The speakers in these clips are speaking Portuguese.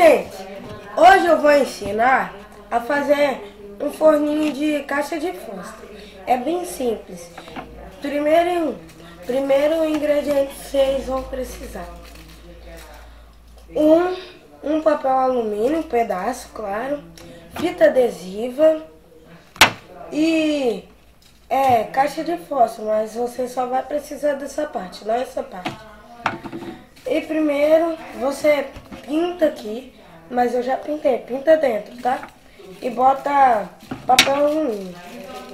gente, hoje eu vou ensinar a fazer um forninho de caixa de fósforo. É bem simples. Primeiro ingrediente que vocês vão precisar: um papel alumínio, um pedaço, claro, fita adesiva e caixa de fósforo, mas você só vai precisar dessa parte, não essa parte. E primeiro você pinta aqui, mas eu já pintei, pinta dentro, tá? E bota papel alumínio,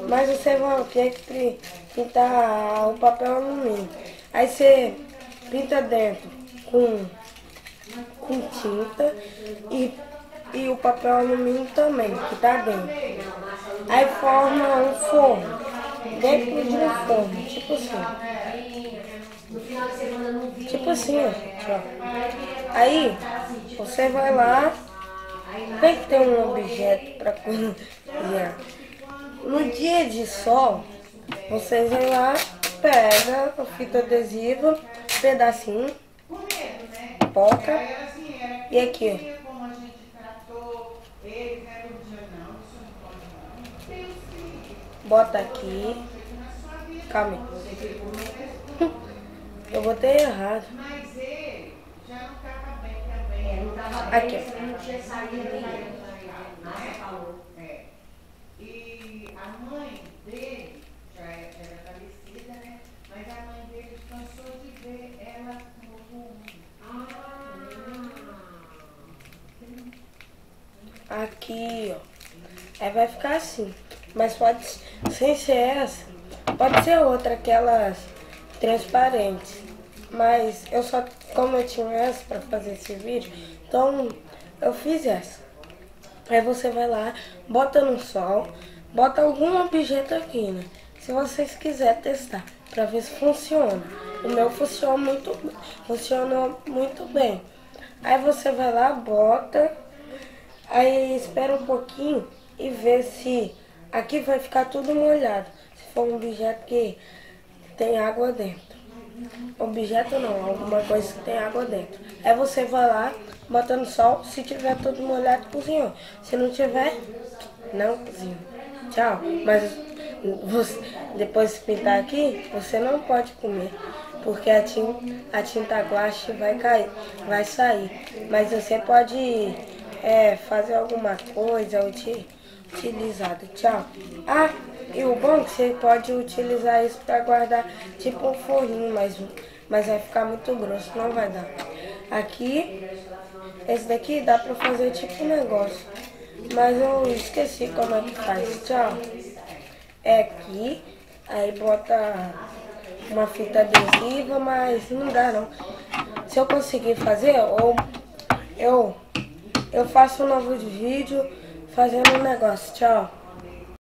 mas você vai ter que pintar o papel alumínio. Aí você pinta dentro com tinta e o papel alumínio também, que tá dentro. Aí forma um forno, dentro de um forno, tipo assim. Tipo assim, ó. Aí você vai lá, tem que ter um objeto para cozinhar. No dia de sol, vocês vão lá, pega a fita adesiva, pedacinho, poca, e aqui, bota aqui, calma aí. Eu botei errado. Mas ele já não estava bem também. Aqui. Não tinha saído ninguém. E a mãe dele já era falecida, né? Mas a mãe dele cansou de ver ela no mundo. Aqui, ó. Aí vai ficar assim. Mas pode, sem ser essa, pode ser outra, aquelas transparentes. Mas eu só, como eu tinha essa pra fazer esse vídeo, então eu fiz essa. Aí você vai lá, bota no sol, bota algum objeto aqui, né? Se vocês quiserem testar, pra ver se funciona. O meu funcionou muito bem. Aí você vai lá, bota, aí espera um pouquinho e vê se aqui vai ficar tudo molhado. Se for um objeto que tem água dentro. Objeto não, alguma coisa que tem água dentro. Aí você vai lá, bota no sol, se tiver tudo molhado, cozinhou. Se não tiver, não cozinha. Tchau. Mas você, depois de pintar aqui, você não pode comer, porque a tinta guache vai cair, vai sair. Mas você pode fazer alguma coisa utilizada. Tchau. Ah, e o bom é que você pode utilizar isso para guardar tipo um forninho, mas vai ficar muito grosso, não vai dar. Aqui, esse daqui dá para fazer tipo um negócio, mas eu esqueci como é que faz. Tchau. É aqui, aí bota uma fita adesiva, mas não dá não. Se eu conseguir fazer, eu faço um novo vídeo fazendo um negócio. Tchau.